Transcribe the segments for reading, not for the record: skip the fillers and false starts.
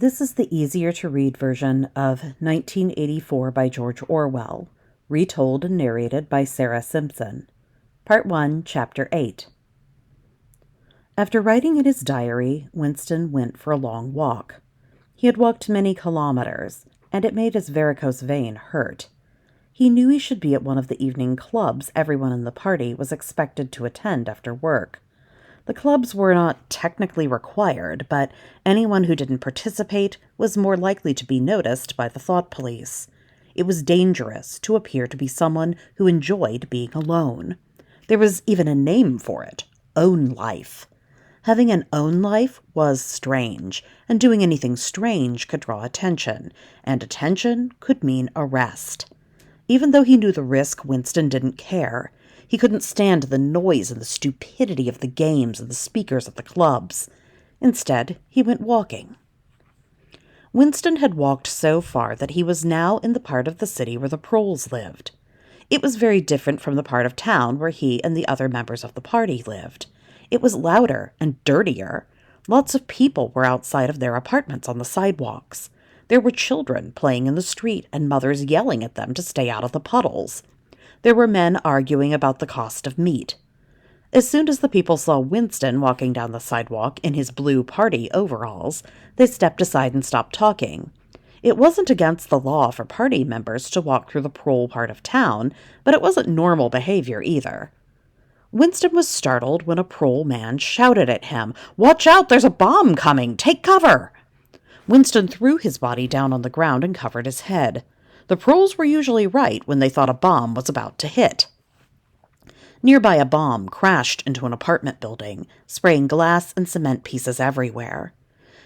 This is the easier-to-read version of 1984 by George Orwell, retold and narrated by Sarah Simpson. Part 1, Chapter 8. After writing in his diary, Winston went for a long walk. He had walked many kilometers, and it made his varicose vein hurt. He knew he should be at one of the evening clubs everyone in the party was expected to attend after work. The clubs were not technically required, but anyone who didn't participate was more likely to be noticed by the thought police. It was dangerous to appear to be someone who enjoyed being alone. There was even a name for it, own life. Having an own life was strange, and doing anything strange could draw attention, and attention could mean arrest. Even though he knew the risk, Winston didn't care. He couldn't stand the noise and the stupidity of the games and the speakers at the clubs. Instead, he went walking. Winston had walked so far that he was now in the part of the city where the proles lived. It was very different from the part of town where he and the other members of the party lived. It was louder and dirtier. Lots of people were outside of their apartments on the sidewalks. There were children playing in the street and mothers yelling at them to stay out of the puddles. There were men arguing about the cost of meat. As soon as the people saw Winston walking down the sidewalk in his blue party overalls, they stepped aside and stopped talking. It wasn't against the law for party members to walk through the prole part of town, but it wasn't normal behavior either. Winston was startled when a prole man shouted at him, "Watch out, there's a bomb coming! Take cover!" Winston threw his body down on the ground and covered his head. The proles were usually right when they thought a bomb was about to hit. Nearby, a bomb crashed into an apartment building, spraying glass and cement pieces everywhere.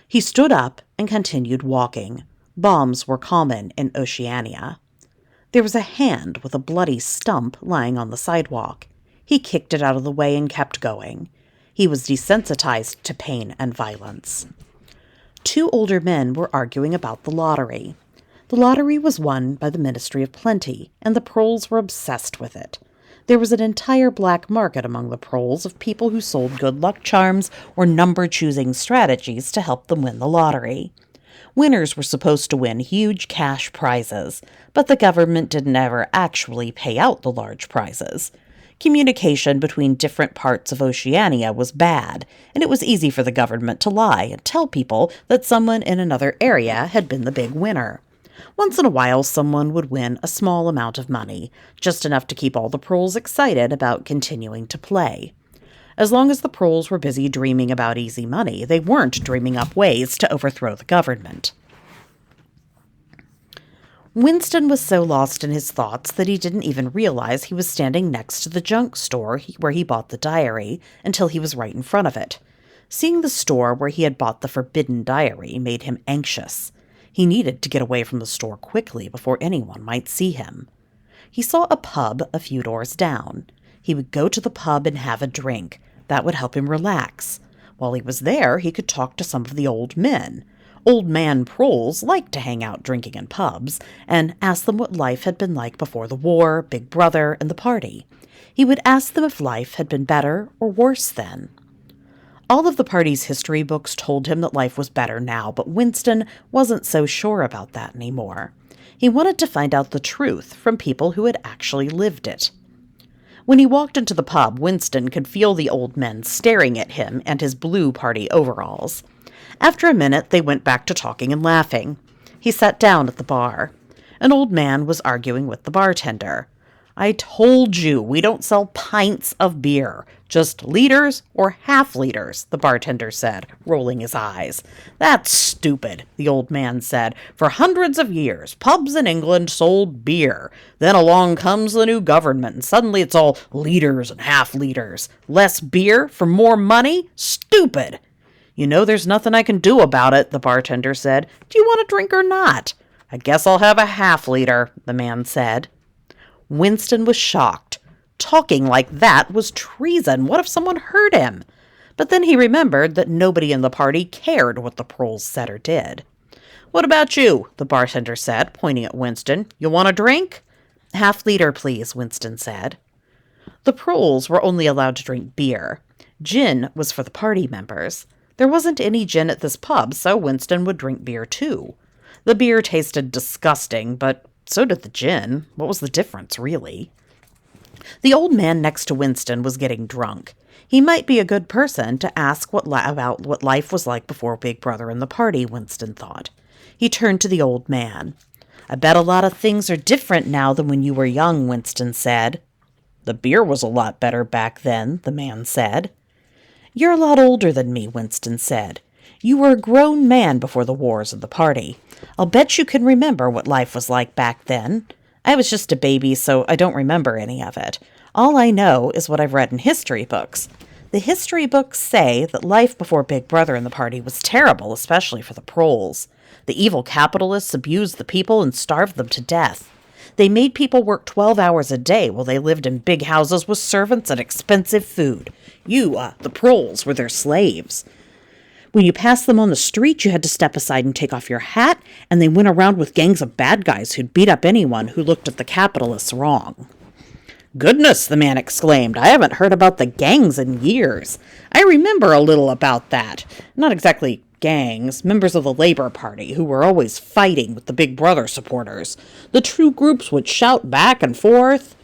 He stood up and continued walking. Bombs were common in Oceania. There was a hand with a bloody stump lying on the sidewalk. He kicked it out of the way and kept going. He was desensitized to pain and violence. Two older men were arguing about the lottery. The lottery was won by the Ministry of Plenty, and the proles were obsessed with it. There was an entire black market among the proles of people who sold good luck charms or number-choosing strategies to help them win the lottery. Winners were supposed to win huge cash prizes, but the government didn't ever actually pay out the large prizes. Communication between different parts of Oceania was bad, and it was easy for the government to lie and tell people that someone in another area had been the big winner. Once in a while, someone would win a small amount of money, just enough to keep all the proles excited about continuing to play. As long as the proles were busy dreaming about easy money, they weren't dreaming up ways to overthrow the government. Winston was so lost in his thoughts that he didn't even realize he was standing next to the junk store where he bought the diary until he was right in front of it. Seeing the store where he had bought the forbidden diary made him anxious. He needed to get away from the store quickly before anyone might see him. He saw a pub a few doors down. He would go to the pub and have a drink. That would help him relax. While he was there, he could talk to some of the old men. Old man proles liked to hang out drinking in pubs, and ask them what life had been like before the war, Big Brother, and the party. He would ask them if life had been better or worse then. All of the party's history books told him that life was better now, but Winston wasn't so sure about that anymore. He wanted to find out the truth from people who had actually lived it. When he walked into the pub, Winston could feel the old men staring at him and his blue party overalls. After a minute, they went back to talking and laughing. He sat down at the bar. An old man was arguing with the bartender. "I told you, we don't sell pints of beer. Just liters or half-liters," the bartender said, rolling his eyes. "That's stupid," the old man said. "For hundreds of years, pubs in England sold beer. Then along comes the new government, and suddenly it's all liters and half-liters. Less beer for more money? Stupid!" "You know there's nothing I can do about it," the bartender said. "Do you want a drink or not?" "I guess I'll have a half-liter," the man said. Winston was shocked. Talking like that was treason. What if someone heard him? But then he remembered that nobody in the party cared what the proles said or did. "What about you?" the bartender said, pointing at Winston. "You want a drink?" "Half-liter, please," Winston said. The proles were only allowed to drink beer. Gin was for the party members. There wasn't any gin at this pub, so Winston would drink beer too. The beer tasted disgusting, but so did the gin. What was the difference, really? The old man next to Winston was getting drunk. He might be a good person to ask about what life was like before Big Brother and the party, Winston thought. He turned to the old man. I bet a lot of things are different now than when you were young, Winston said. The beer was a lot better back then, the man said. You're a lot older than me, Winston said. You were a grown man before the wars and the party. I'll bet you can remember what life was like back then. I was just a baby, so I don't remember any of it. All I know is what I've read in history books. The history books say that life before Big Brother and the party was terrible, especially for the proles. The evil capitalists abused the people and starved them to death. They made people work 12 hours a day while they lived in big houses with servants and expensive food. The proles, were their slaves. When you passed them on the street, you had to step aside and take off your hat, and they went around with gangs of bad guys who'd beat up anyone who looked at the capitalists wrong. Goodness, the man exclaimed. I haven't heard about the gangs in years. I remember a little about that. Not exactly gangs, members of the Labor Party who were always fighting with the Big Brother supporters. The two groups would shout back and forth.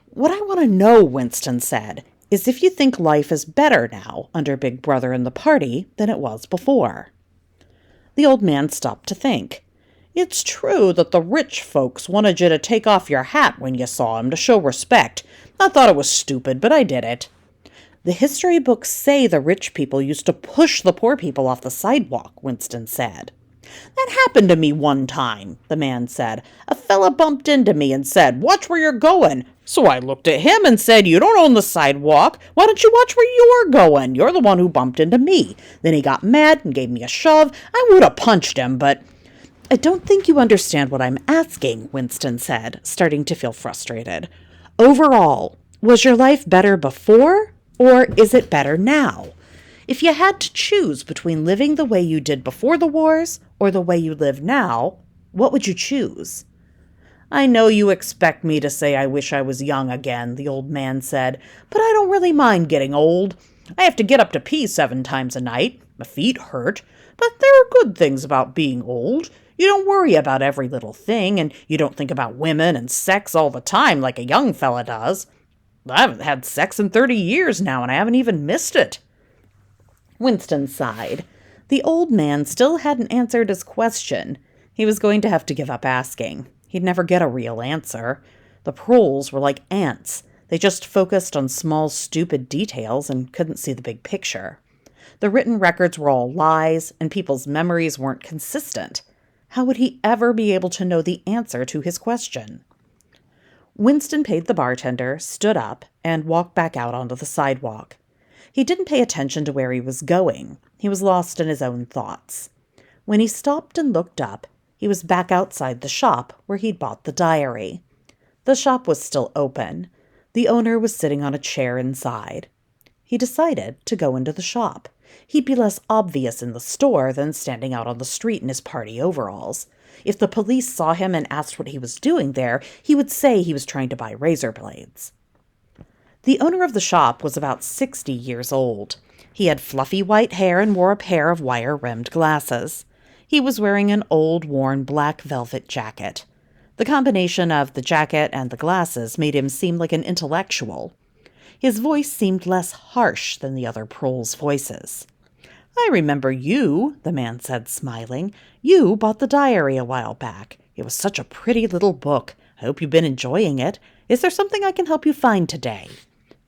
What I want to know, Winston said, is if you think life is better now under Big Brother and the party than it was before. The old man stopped to think. It's true that the rich folks wanted you to take off your hat when you saw him to show respect. I thought it was stupid, but I did it. The history books say the rich people used to push the poor people off the sidewalk, Winston said. That happened to me one time, the man said. A fella bumped into me and said, watch where you're going. So I looked at him and said, you don't own the sidewalk. Why don't you watch where you're going? You're the one who bumped into me. Then he got mad and gave me a shove. I would have punched him, but I don't think you understand what I'm asking, Winston said, starting to feel frustrated. Overall, was your life better before, or is it better now? If you had to choose between living the way you did before the wars or the way you live now, what would you choose? I know you expect me to say I wish I was young again, the old man said, but I don't really mind getting old. I have to get up to pee 7 times a night. My feet hurt, but there are good things about being old. You don't worry about every little thing, and you don't think about women and sex all the time like a young fella does. I haven't had sex in 30 years now, and I haven't even missed it. Winston sighed. The old man still hadn't answered his question. He was going to have to give up asking. He'd never get a real answer. The proles were like ants. They just focused on small, stupid details and couldn't see the big picture. The written records were all lies, and people's memories weren't consistent. How would he ever be able to know the answer to his question? Winston paid the bartender, stood up, and walked back out onto the sidewalk. He didn't pay attention to where he was going. He was lost in his own thoughts. When he stopped and looked up, he was back outside the shop where he'd bought the diary. The shop was still open. The owner was sitting on a chair inside. He decided to go into the shop. He'd be less obvious in the store than standing out on the street in his party overalls. If the police saw him and asked what he was doing there, he would say he was trying to buy razor blades. The owner of the shop was about 60 years old. He had fluffy white hair and wore a pair of wire-rimmed glasses. He was wearing an old, worn black velvet jacket. The combination of the jacket and the glasses made him seem like an intellectual. His voice seemed less harsh than the other proles' voices. I remember you, the man said, smiling. You bought the diary a while back. It was such a pretty little book. I hope you've been enjoying it. Is there something I can help you find today?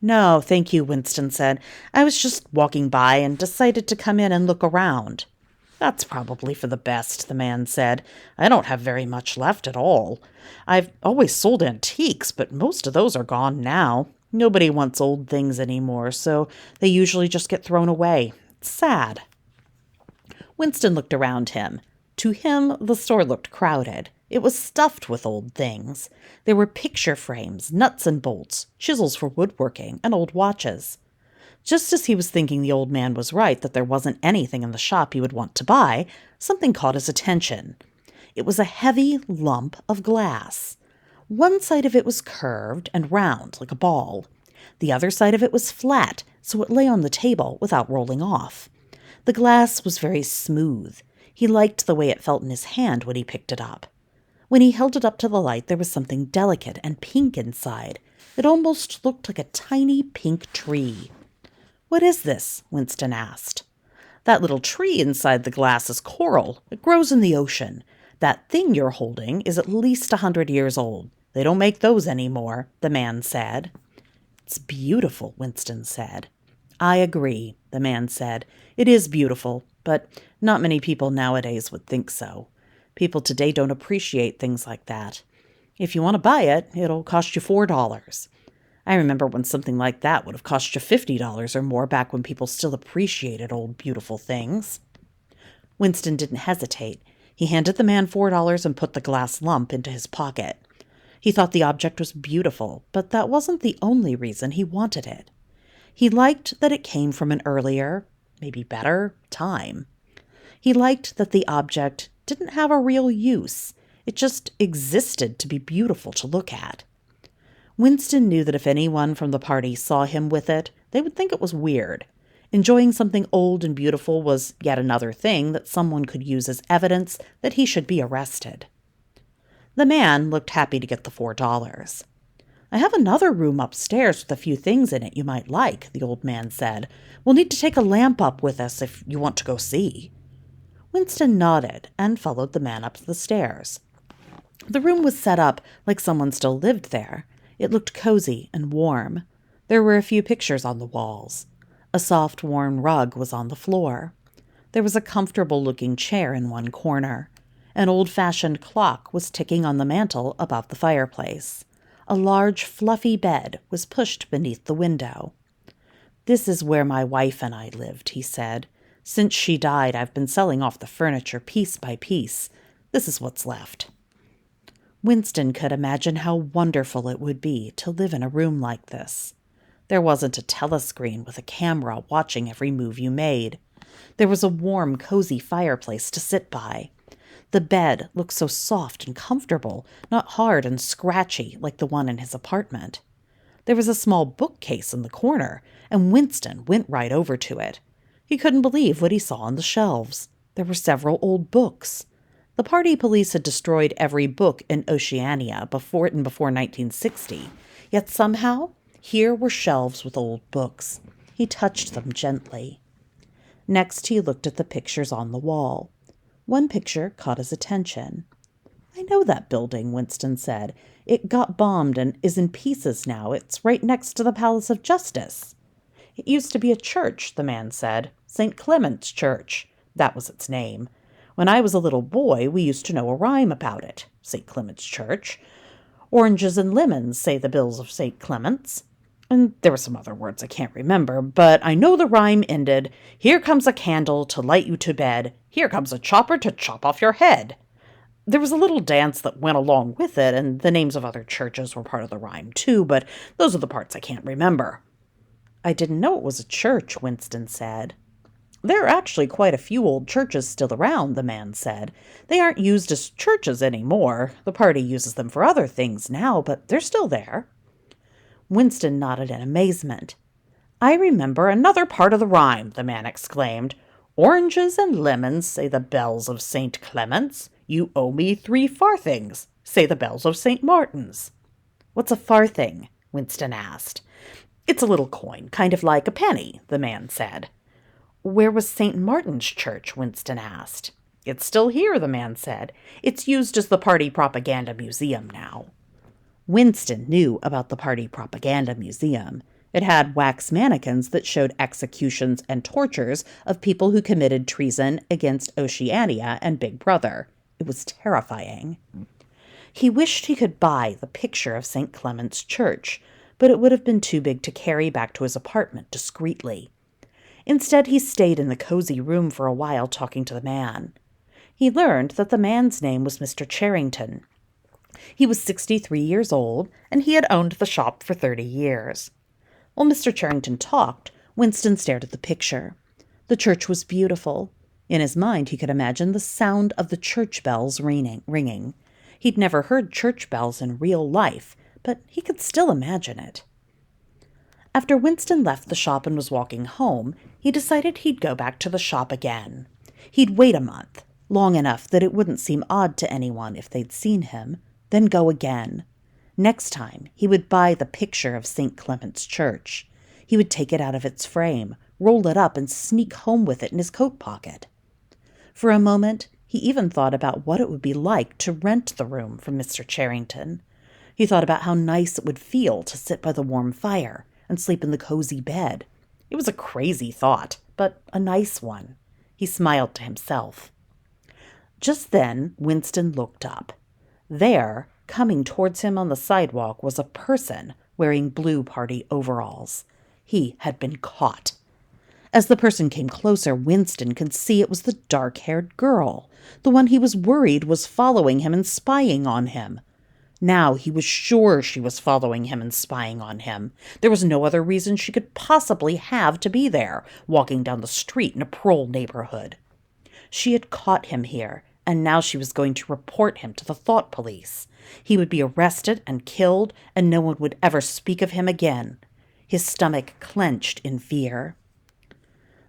No, thank you, Winston said. I was just walking by and decided to come in and look around. That's probably for the best, the man said. I don't have very much left at all. I've always sold antiques, but most of those are gone now. Nobody wants old things anymore, so they usually just get thrown away. It's sad. Winston looked around him. To him, the store looked crowded. It was stuffed with old things. There were picture frames, nuts and bolts, chisels for woodworking, and old watches. Just as he was thinking the old man was right that there wasn't anything in the shop he would want to buy, something caught his attention. It was a heavy lump of glass. One side of it was curved and round like a ball. The other side of it was flat, so it lay on the table without rolling off. The glass was very smooth. He liked the way it felt in his hand when he picked it up. When he held it up to the light, there was something delicate and pink inside. It almost looked like a tiny pink tree. "What is this?" Winston asked. "That little tree inside the glass is coral. It grows in the ocean. That thing you're holding is at least 100 years old. They don't make those anymore," the man said. "It's beautiful," Winston said. "I agree," the man said. "It is beautiful, but not many people nowadays would think so. People today don't appreciate things like that. If you want to buy it, it'll cost you $4. I remember when something like that would have cost you $50 or more back when people still appreciated old, beautiful things." Winston didn't hesitate. He handed the man $4 and put the glass lump into his pocket. He thought the object was beautiful, but that wasn't the only reason he wanted it. He liked that it came from an earlier, maybe better, time. He liked that the object didn't have a real use. It just existed to be beautiful to look at. Winston knew that if anyone from the party saw him with it, they would think it was weird. Enjoying something old and beautiful was yet another thing that someone could use as evidence that he should be arrested. The man looked happy to get the $4. "I have another room upstairs with a few things in it you might like," the old man said. "We'll need to take a lamp up with us if you want to go see." Winston nodded and followed the man up the stairs. The room was set up like someone still lived there. It looked cozy and warm. There were a few pictures on the walls. A soft, worn rug was on the floor. There was a comfortable-looking chair in one corner. An old-fashioned clock was ticking on the mantel above the fireplace. A large, fluffy bed was pushed beneath the window. "This is where my wife and I lived," he said. "Since she died, I've been selling off the furniture piece by piece. This is what's left." Winston could imagine how wonderful it would be to live in a room like this. There wasn't a telescreen with a camera watching every move you made. There was a warm, cozy fireplace to sit by. The bed looked so soft and comfortable, not hard and scratchy like the one in his apartment. There was a small bookcase in the corner, and Winston went right over to it. He couldn't believe what he saw on the shelves. There were several old books. The party police had destroyed every book in Oceania before 1960, yet somehow here were shelves with old books. He touched them gently. Next, he looked at the pictures on the wall. One picture caught his attention. "I know that building," Winston said. "It got bombed and is in pieces now. It's right next to the Palace of Justice." "It used to be a church," the man said. "St. Clement's Church. That was its name. When I was a little boy, we used to know a rhyme about it. St. Clement's Church. Oranges and lemons, say the bills of St. Clement's. And there were some other words I can't remember, but I know the rhyme ended, 'Here comes a candle to light you to bed. Here comes a chopper to chop off your head.' There was a little dance that went along with it, and the names of other churches were part of the rhyme too, but those are the parts I can't remember." "I didn't know it was a church," Winston said. "There are actually quite a few old churches still around," the man said. "They aren't used as churches anymore. The party uses them for other things now, but they're still there." Winston nodded in amazement. "I remember another part of the rhyme," the man exclaimed. "Oranges and lemons, say the bells of St. Clement's. You owe me 3 farthings, say the bells of St. Martin's." "What's a farthing?" Winston asked. "It's a little coin, kind of like a penny," the man said. "Where was St. Martin's Church?" Winston asked. "It's still here," the man said. "It's used as the party propaganda museum now." Winston knew about the Party Propaganda Museum. It had wax mannequins that showed executions and tortures of people who committed treason against Oceania and Big Brother. It was terrifying. He wished he could buy the picture of St. Clement's Church, but it would have been too big to carry back to his apartment discreetly. Instead, he stayed in the cozy room for a while talking to the man. He learned that the man's name was Mr. Charrington. He was 63 years old, and he had owned the shop for 30 years. While Mr. Charrington talked, Winston stared at the picture. The church was beautiful. In his mind, he could imagine the sound of the church bells ringing. He'd never heard church bells in real life, but he could still imagine it. After Winston left the shop and was walking home, He decided he'd go back to the shop again. He'd wait a month, long enough that it wouldn't seem odd to anyone if they'd seen him, then go again. Next time, he would buy the picture of St. Clement's Church. He would take it out of its frame, roll it up, and sneak home with it in his coat pocket. For a moment, he even thought about what it would be like to rent the room from Mr. Charrington. He thought about how nice it would feel to sit by the warm fire and sleep in the cozy bed. It was a crazy thought, but a nice one. He smiled to himself. Just then, Winston looked up. There, coming towards him on the sidewalk, was a person wearing blue party overalls. He had been caught. As the person came closer, Winston could see it was the dark-haired girl, the one he was worried was following him and spying on him. Now he was sure she was following him and spying on him. There was no other reason she could possibly have to be there, walking down the street in a parole neighborhood. She had caught him here, and now she was going to report him to the thought police. He would be arrested and killed, and no one would ever speak of him again. His stomach clenched in fear.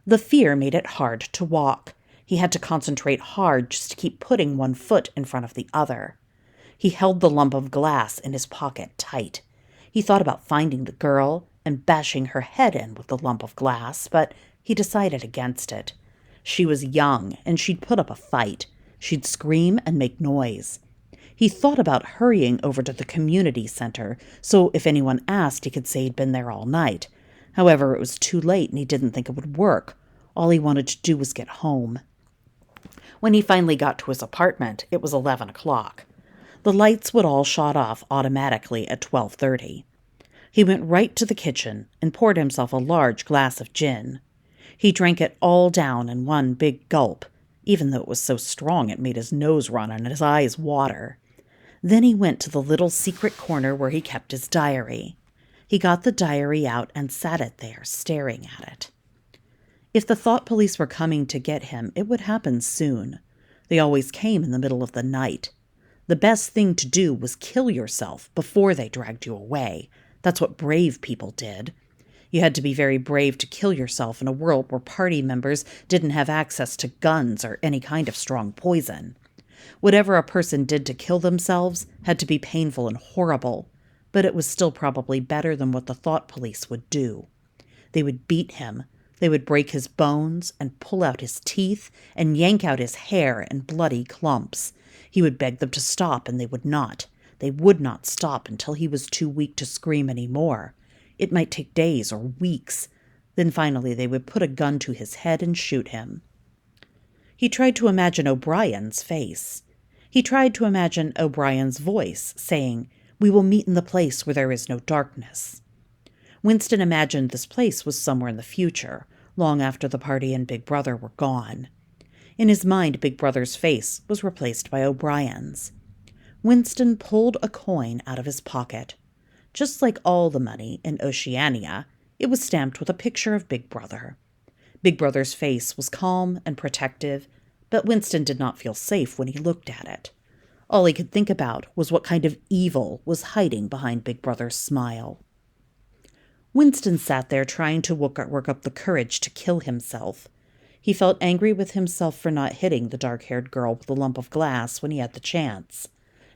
The fear made it hard to walk. He had to concentrate hard just to keep putting one foot in front of the other. He held the lump of glass in his pocket tight. He thought about finding the girl and bashing her head in with the lump of glass, but he decided against it. She was young, and she'd put up a fight. She'd scream and make noise. He thought about hurrying over to the community center, so if anyone asked, he could say he'd been there all night. However, it was too late, and he didn't think it would work. All he wanted to do was get home. When he finally got to his apartment, it was 11 o'clock. The lights would all shut off automatically at 12:30. He went right to the kitchen and poured himself a large glass of gin. He drank it all down in one big gulp, even though it was so strong it made his nose run and his eyes water. Then he went to the little secret corner where he kept his diary. He got the diary out and sat it there, staring at it. If the thought police were coming to get him, it would happen soon. They always came in the middle of the night. The best thing to do was kill yourself before they dragged you away. That's what brave people did. You had to be very brave to kill yourself in a world where party members didn't have access to guns or any kind of strong poison. Whatever a person did to kill themselves had to be painful and horrible, but it was still probably better than what the thought police would do. They would beat him. They would break his bones and pull out his teeth and yank out his hair in bloody clumps. He would beg them to stop, and they would not. They would not stop until he was too weak to scream any more. It might take days or weeks. Then finally they would put a gun to his head and shoot him. He tried to imagine O'Brien's face. He tried to imagine O'Brien's voice saying, "We will meet in the place where there is no darkness." Winston imagined this place was somewhere in the future, long after the party and Big Brother were gone. In his mind, Big Brother's face was replaced by O'Brien's. Winston pulled a coin out of his pocket. Just like all the money in Oceania, it was stamped with a picture of Big Brother. Big Brother's face was calm and protective, but Winston did not feel safe when he looked at it. All he could think about was what kind of evil was hiding behind Big Brother's smile. Winston sat there trying to work up the courage to kill himself. He felt angry with himself for not hitting the dark-haired girl with the lump of glass when he had the chance.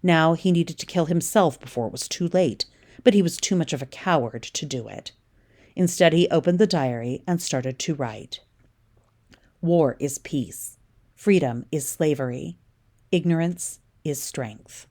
Now he needed to kill himself before it was too late, but he was too much of a coward to do it. Instead, he opened the diary and started to write. War is peace. Freedom is slavery. Ignorance is strength.